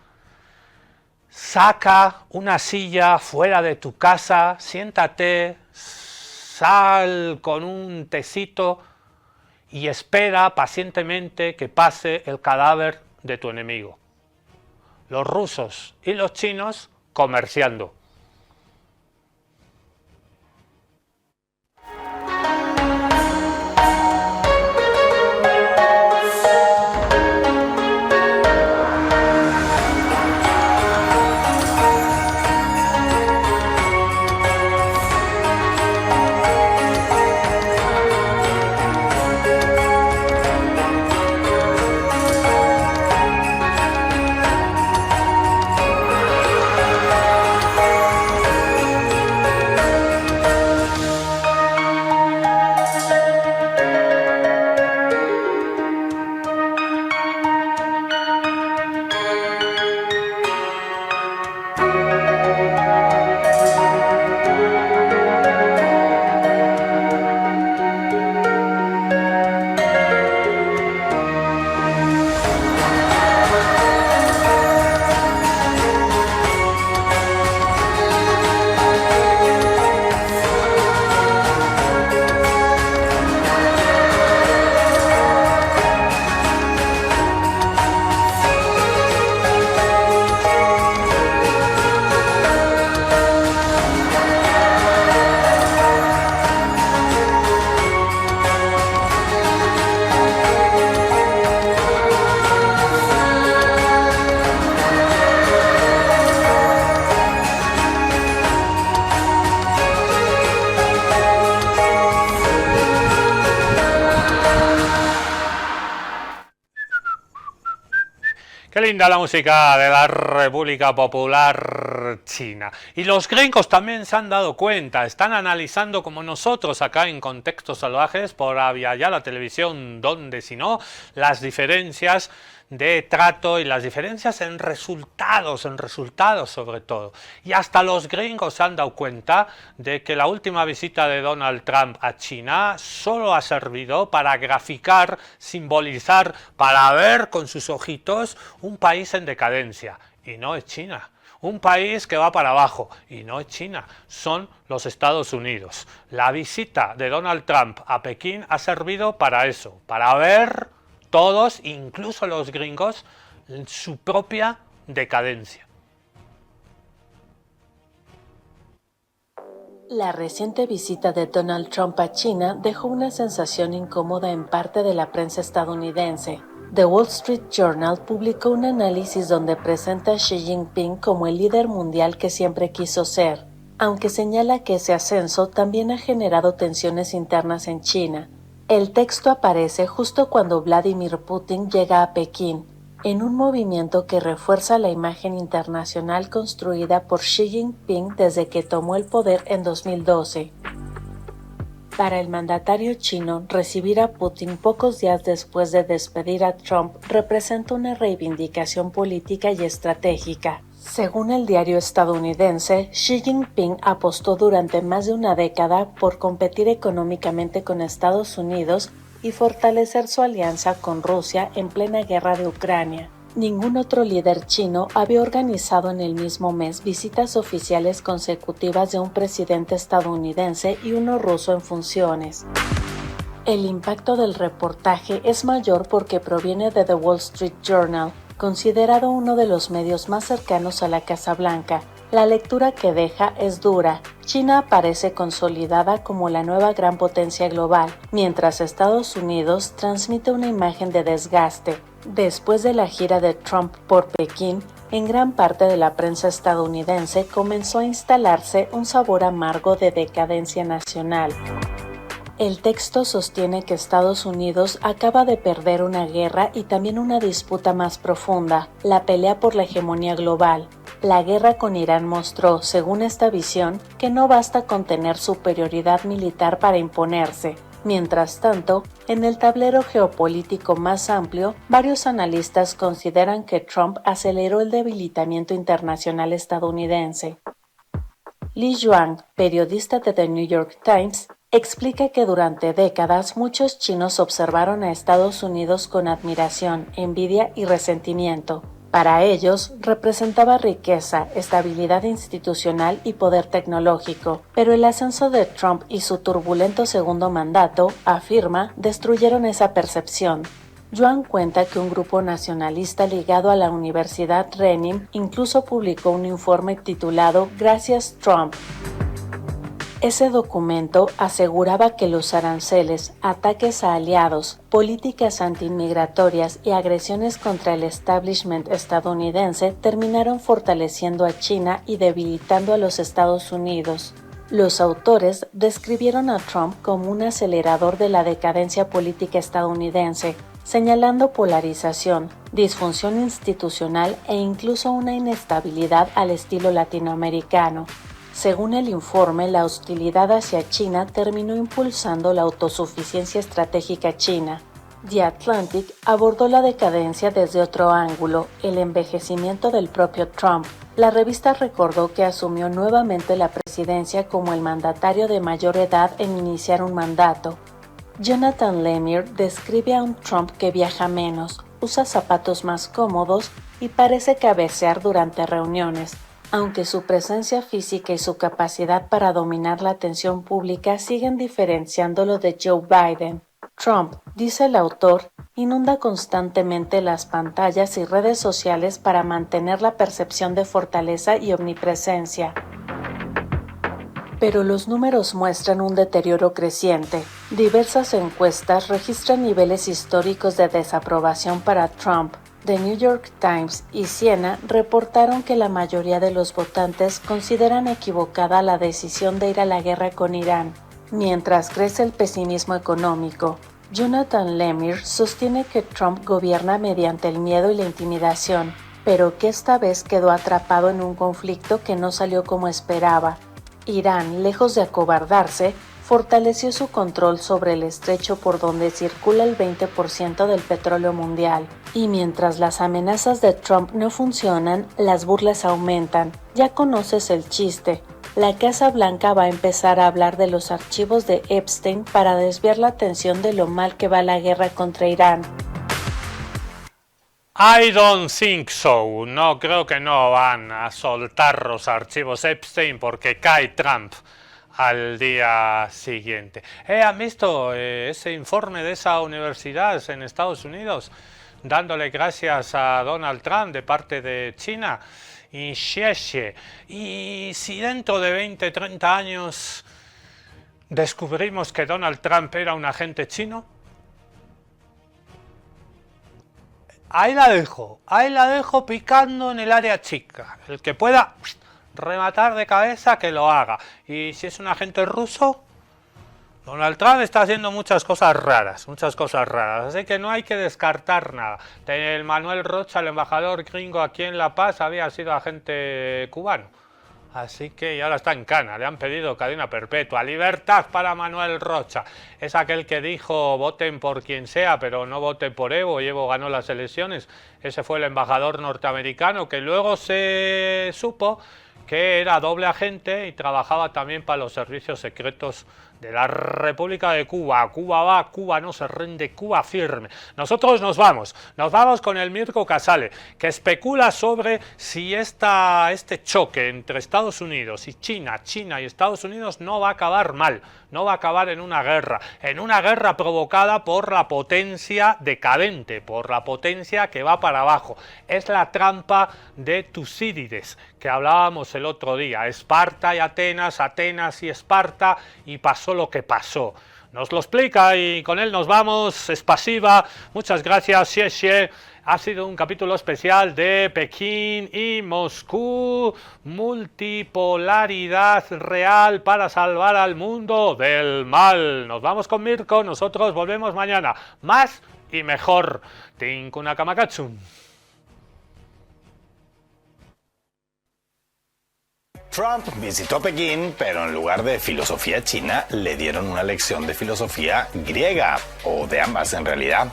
Saca una silla fuera de tu casa, siéntate, sal con un tecito y espera pacientemente que pase el cadáver de tu enemigo. Los rusos y los chinos comerciando. Qué linda la música de la República Popular China. Y los gringos también se han dado cuenta, están analizando como nosotros acá en Contextos Salvajes por Abya Yala Televisión, donde si no, las diferencias de trato y las diferencias en resultados sobre todo. Y hasta los gringos se han dado cuenta de que la última visita de Donald Trump a China solo ha servido para graficar, simbolizar, para ver con sus ojitos un país en decadencia. Y no es China. Un país que va para abajo, y no es China, son los Estados Unidos. La visita de Donald Trump a Pekín ha servido para eso, para ver todos, incluso los gringos, su propia decadencia. La reciente visita de Donald Trump a China dejó una sensación incómoda en parte de la prensa estadounidense. The Wall Street Journal publicó un análisis donde presenta a Xi Jinping como el líder mundial que siempre quiso ser, aunque señala que ese ascenso también ha generado tensiones internas en China. El texto aparece justo cuando Vladimir Putin llega a Pekín, en un movimiento que refuerza la imagen internacional construida por Xi Jinping desde que tomó el poder en 2012. Para el mandatario chino, recibir a Putin pocos días después de despedir a Trump representa una reivindicación política y estratégica. Según el diario estadounidense, Xi Jinping apostó durante más de una década por competir económicamente con Estados Unidos y fortalecer su alianza con Rusia en plena guerra de Ucrania. Ningún otro líder chino había organizado en el mismo mes visitas oficiales consecutivas de un presidente estadounidense y uno ruso en funciones. El impacto del reportaje es mayor porque proviene de The Wall Street Journal, considerado uno de los medios más cercanos a la Casa Blanca. La lectura que deja es dura. China aparece consolidada como la nueva gran potencia global, mientras Estados Unidos transmite una imagen de desgaste. Después de la gira de Trump por Pekín, en gran parte de la prensa estadounidense comenzó a instalarse un sabor amargo de decadencia nacional. El texto sostiene que Estados Unidos acaba de perder una guerra y también una disputa más profunda, la pelea por la hegemonía global. La guerra con Irán mostró, según esta visión, que no basta con tener superioridad militar para imponerse. Mientras tanto, en el tablero geopolítico más amplio, varios analistas consideran que Trump aceleró el debilitamiento internacional estadounidense. Li Yuan, periodista de The New York Times, explica que durante décadas muchos chinos observaron a Estados Unidos con admiración, envidia y resentimiento. Para ellos, representaba riqueza, estabilidad institucional y poder tecnológico, pero el ascenso de Trump y su turbulento segundo mandato, afirma, destruyeron esa percepción. Yuan cuenta que un grupo nacionalista ligado a la Universidad Renmin incluso publicó un informe titulado «Gracias Trump». Ese documento aseguraba que los aranceles, ataques a aliados, políticas antiinmigratorias y agresiones contra el establishment estadounidense terminaron fortaleciendo a China y debilitando a los Estados Unidos. Los autores describieron a Trump como un acelerador de la decadencia política estadounidense, señalando polarización, disfunción institucional e incluso una inestabilidad al estilo latinoamericano. Según el informe, la hostilidad hacia China terminó impulsando la autosuficiencia estratégica china. The Atlantic abordó la decadencia desde otro ángulo, el envejecimiento del propio Trump. La revista recordó que asumió nuevamente la presidencia como el mandatario de mayor edad en iniciar un mandato. Jonathan Lemire describe a un Trump que viaja menos, usa zapatos más cómodos y parece cabecear durante reuniones, aunque su presencia física y su capacidad para dominar la atención pública siguen diferenciándolo de Joe Biden. Trump, dice el autor, inunda constantemente las pantallas y redes sociales para mantener la percepción de fortaleza y omnipresencia. Pero los números muestran un deterioro creciente. Diversas encuestas registran niveles históricos de desaprobación para Trump. The New York Times y Siena reportaron que la mayoría de los votantes consideran equivocada la decisión de ir a la guerra con Irán, mientras crece el pesimismo económico. Jonathan Lemire sostiene que Trump gobierna mediante el miedo y la intimidación, pero que esta vez quedó atrapado en un conflicto que no salió como esperaba. Irán, lejos de acobardarse, fortaleció su control sobre el estrecho por donde circula el 20% del petróleo mundial. Y mientras las amenazas de Trump no funcionan, las burlas aumentan. Ya conoces el chiste. La Casa Blanca va a empezar a hablar de los archivos de Epstein para desviar la atención de lo mal que va la guerra contra Irán. I don't think so. No, creo que no van a soltar los archivos Epstein porque cae Trump al día siguiente. ¿Han visto ese informe de esa universidad en Estados Unidos dándole gracias a Donald Trump de parte de China? Y si dentro de 20, 30 años descubrimos que Donald Trump era un agente chino, ahí la dejo picando en el área chica. El que pueda rematar de cabeza, que lo haga. Y si es un agente ruso, Donald Trump está haciendo muchas cosas raras, así que no hay que descartar nada. El Manuel Rocha, el embajador gringo aquí en La Paz, había sido agente cubano. Así que y ahora está en cana, le han pedido cadena perpetua. Libertad para Manuel Rocha. Es aquel que dijo voten por quien sea, pero no voten por Evo, y Evo ganó las elecciones. Ese fue el embajador norteamericano que luego se supo que era doble agente y trabajaba también para los servicios secretos de la República de Cuba. Cuba va, Cuba no se rinde, Cuba firme. Nosotros nos vamos con el Mirko Casale, que especula sobre si este choque entre Estados Unidos y China y Estados Unidos no va a acabar mal, no va a acabar en una guerra provocada por la potencia decadente, por la potencia que va para abajo. Es la trampa de Tucídides, que hablábamos el otro día, Esparta y Atenas, Atenas y Esparta, y pasó lo que pasó. Nos lo explica y con él nos vamos. Es pasiva. Muchas gracias, Xie. Ha sido un capítulo especial de Pekín y Moscú. Multipolaridad real para salvar al mundo del mal. Nos vamos con Mirko. Nosotros volvemos mañana. Más y mejor. Tinkuna Kamakatsun. Trump visitó Pekín, pero en lugar de filosofía china, le dieron una lección de filosofía griega, o de ambas en realidad.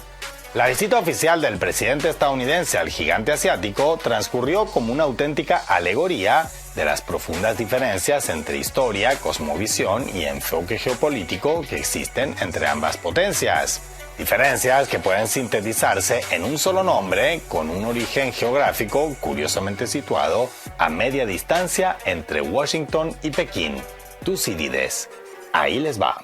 La visita oficial del presidente estadounidense al gigante asiático transcurrió como una auténtica alegoría de las profundas diferencias entre historia, cosmovisión y enfoque geopolítico que existen entre ambas potencias. Diferencias que pueden sintetizarse en un solo nombre con un origen geográfico curiosamente situado a media distancia entre Washington y Pekín. Tucídides. Ahí les va.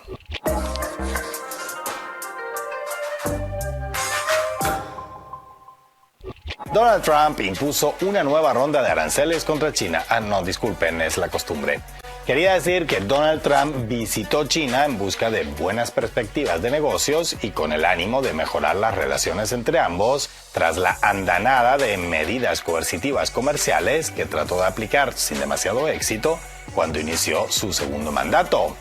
Donald Trump impuso una nueva ronda de aranceles contra China. No, disculpen, es la costumbre. Quería decir que Donald Trump visitó China en busca de buenas perspectivas de negocios y con el ánimo de mejorar las relaciones entre ambos tras la andanada de medidas coercitivas comerciales que trató de aplicar sin demasiado éxito cuando inició su segundo mandato.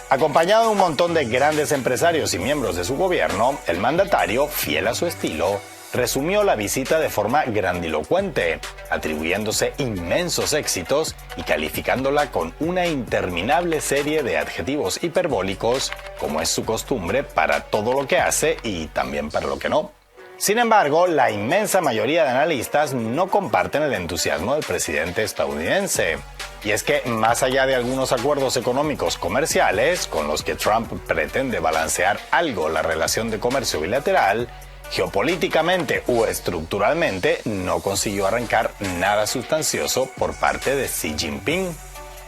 Acompañado de un montón de grandes empresarios y miembros de su gobierno, el mandatario, fiel a su estilo, resumió la visita de forma grandilocuente, atribuyéndose inmensos éxitos y calificándola con una interminable serie de adjetivos hiperbólicos, como es su costumbre para todo lo que hace y también para lo que no. Sin embargo, la inmensa mayoría de analistas no comparten el entusiasmo del presidente estadounidense. Y es que, más allá de algunos acuerdos económicos comerciales, con los que Trump pretende balancear algo la relación de comercio bilateral, geopolíticamente o estructuralmente no consiguió arrancar nada sustancioso por parte de Xi Jinping.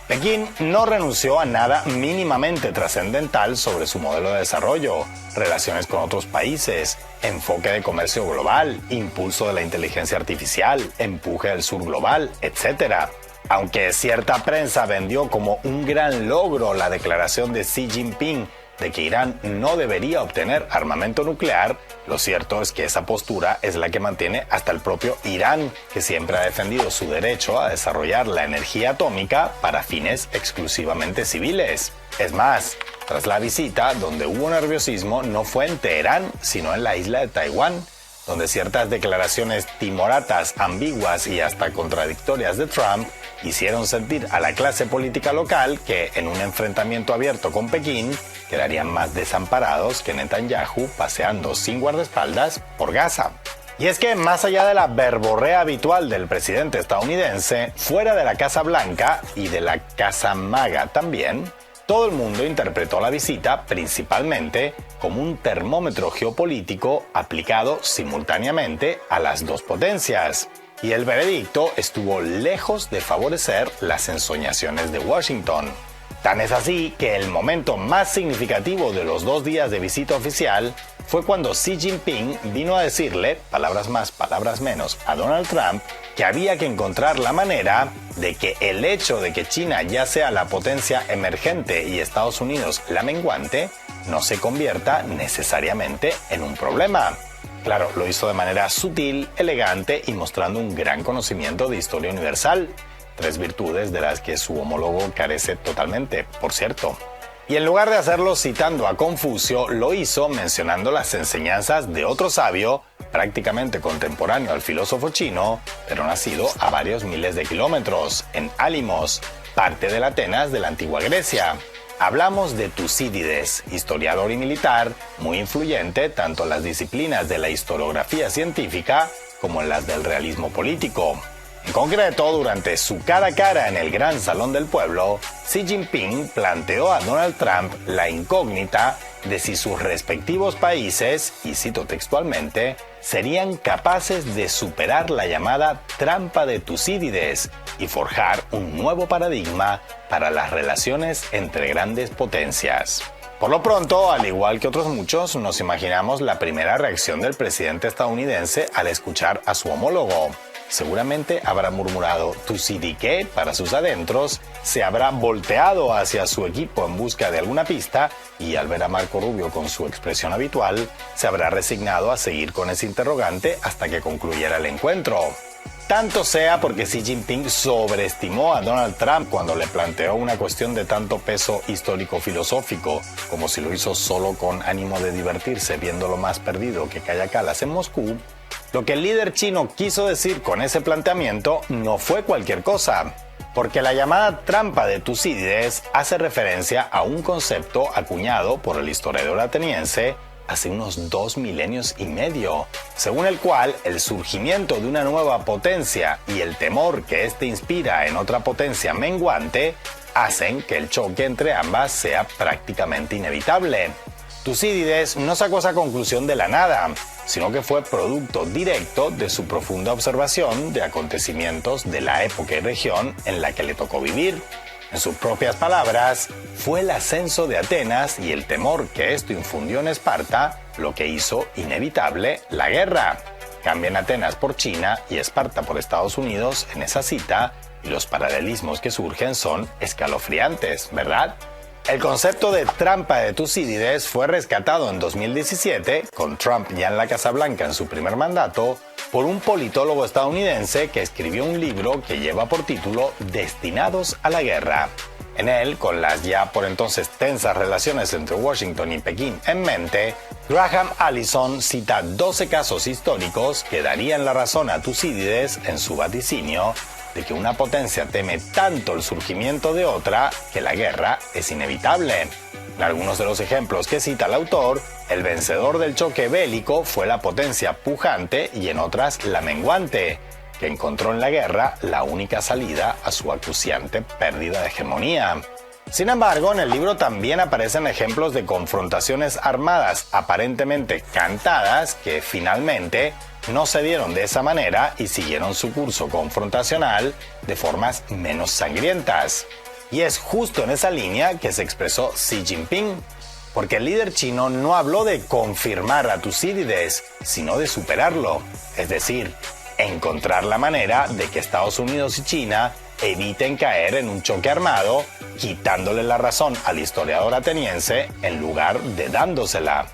Pekín no renunció a nada mínimamente trascendental sobre su modelo de desarrollo, relaciones con otros países, enfoque de comercio global, impulso de la inteligencia artificial, empuje del sur global, etc. Aunque cierta prensa vendió como un gran logro la declaración de Xi Jinping de que Irán no debería obtener armamento nuclear, lo cierto es que esa postura es la que mantiene hasta el propio Irán, que siempre ha defendido su derecho a desarrollar la energía atómica para fines exclusivamente civiles. Es más, tras la visita, donde hubo nerviosismo no fue en Teherán, sino en la isla de Taiwán, donde ciertas declaraciones timoratas, ambiguas y hasta contradictorias de Trump hicieron sentir a la clase política local que en un enfrentamiento abierto con Pekín quedarían más desamparados que Netanyahu paseando sin guardaespaldas por Gaza. Y es que más allá de la verborrea habitual del presidente estadounidense, fuera de la Casa Blanca y de la Casa Maga también, todo el mundo interpretó la visita principalmente como un termómetro geopolítico aplicado simultáneamente a las dos potencias. Y el veredicto estuvo lejos de favorecer las ensoñaciones de Washington. Tan es así que el momento más significativo de los 2 días de visita oficial fue cuando Xi Jinping vino a decirle, palabras más, palabras menos, a Donald Trump, que había que encontrar la manera de que el hecho de que China ya sea la potencia emergente y Estados Unidos la menguante, no se convierta necesariamente en un problema. Claro, lo hizo de manera sutil, elegante y mostrando un gran conocimiento de historia universal. 3 virtudes de las que su homólogo carece totalmente, por cierto. Y en lugar de hacerlo citando a Confucio, lo hizo mencionando las enseñanzas de otro sabio, prácticamente contemporáneo al filósofo chino, pero nacido a varios miles de kilómetros, en Alimos, parte de Atenas de la antigua Grecia. Hablamos de Tucídides, historiador y militar, muy influyente tanto en las disciplinas de la historiografía científica como en las del realismo político. En concreto, durante su cara a cara en el Gran Salón del Pueblo, Xi Jinping planteó a Donald Trump la incógnita de si sus respectivos países, y cito textualmente, serían capaces de superar la llamada trampa de Tucídides y forjar un nuevo paradigma para las relaciones entre grandes potencias. Por lo pronto, al igual que otros muchos, nos imaginamos la primera reacción del presidente estadounidense al escuchar a su homólogo. Seguramente habrá murmurado "¿Tucidi para sus adentros, se habrá volteado hacia su equipo en busca de alguna pista y al ver a Marco Rubio con su expresión habitual, se habrá resignado a seguir con ese interrogante hasta que concluyera el encuentro. Tanto sea porque Xi Jinping sobreestimó a Donald Trump cuando le planteó una cuestión de tanto peso histórico-filosófico, como si lo hizo solo con ánimo de divertirse viendo lo más perdido que Calla Calas en Moscú. Lo que el líder chino quiso decir con ese planteamiento no fue cualquier cosa, porque la llamada trampa de Tucídides hace referencia a un concepto acuñado por el historiador ateniense hace unos 2 milenios y medio, según el cual el surgimiento de una nueva potencia y el temor que éste inspira en otra potencia menguante hacen que el choque entre ambas sea prácticamente inevitable. Tucídides no sacó esa conclusión de la nada, sino que fue producto directo de su profunda observación de acontecimientos de la época y región en la que le tocó vivir. En sus propias palabras, fue el ascenso de Atenas y el temor que esto infundió en Esparta lo que hizo inevitable la guerra. Cambian Atenas por China y Esparta por Estados Unidos en esa cita y los paralelismos que surgen son escalofriantes, ¿verdad? El concepto de trampa de Tucídides fue rescatado en 2017, con Trump ya en la Casa Blanca en su primer mandato, por un politólogo estadounidense que escribió un libro que lleva por título Destinados a la Guerra. En él, con las ya por entonces tensas relaciones entre Washington y Pekín en mente, Graham Allison cita 12 casos históricos que darían la razón a Tucídides en su vaticinio de que una potencia teme tanto el surgimiento de otra que la guerra es inevitable. En algunos de los ejemplos que cita el autor, el vencedor del choque bélico fue la potencia pujante y en otras la menguante, que encontró en la guerra la única salida a su acuciante pérdida de hegemonía. Sin embargo, en el libro también aparecen ejemplos de confrontaciones armadas aparentemente cantadas que finalmente no se dieron de esa manera y siguieron su curso confrontacional de formas menos sangrientas. Y es justo en esa línea que se expresó Xi Jinping, porque el líder chino no habló de confirmar a Tucídides, sino de superarlo, es decir, encontrar la manera de que Estados Unidos y China eviten caer en un choque armado, quitándole la razón al historiador ateniense en lugar de dándosela.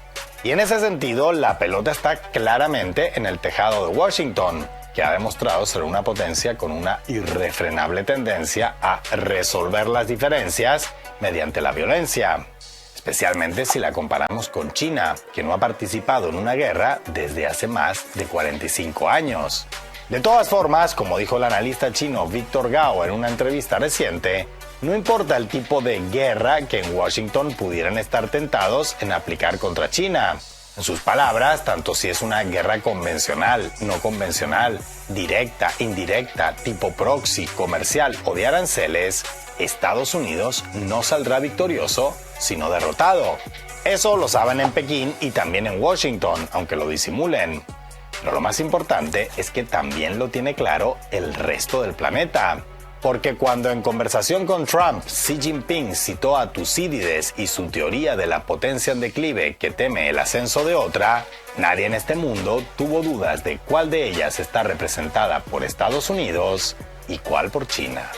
Y en ese sentido, la pelota está claramente en el tejado de Washington, que ha demostrado ser una potencia con una irrefrenable tendencia a resolver las diferencias mediante la violencia, especialmente si la comparamos con China, que no ha participado en una guerra desde hace más de 45 años. De todas formas, como dijo el analista chino Víctor Gao en una entrevista reciente, no importa el tipo de guerra que en Washington pudieran estar tentados en aplicar contra China. En sus palabras, tanto si es una guerra convencional, no convencional, directa, indirecta, tipo proxy, comercial o de aranceles, Estados Unidos no saldrá victorioso, sino derrotado. Eso lo saben en Pekín y también en Washington, aunque lo disimulen. Pero lo más importante es que también lo tiene claro el resto del planeta. Porque cuando en conversación con Trump, Xi Jinping citó a Tucídides y su teoría de la potencia en declive que teme el ascenso de otra, nadie en este mundo tuvo dudas de cuál de ellas está representada por Estados Unidos y cuál por China.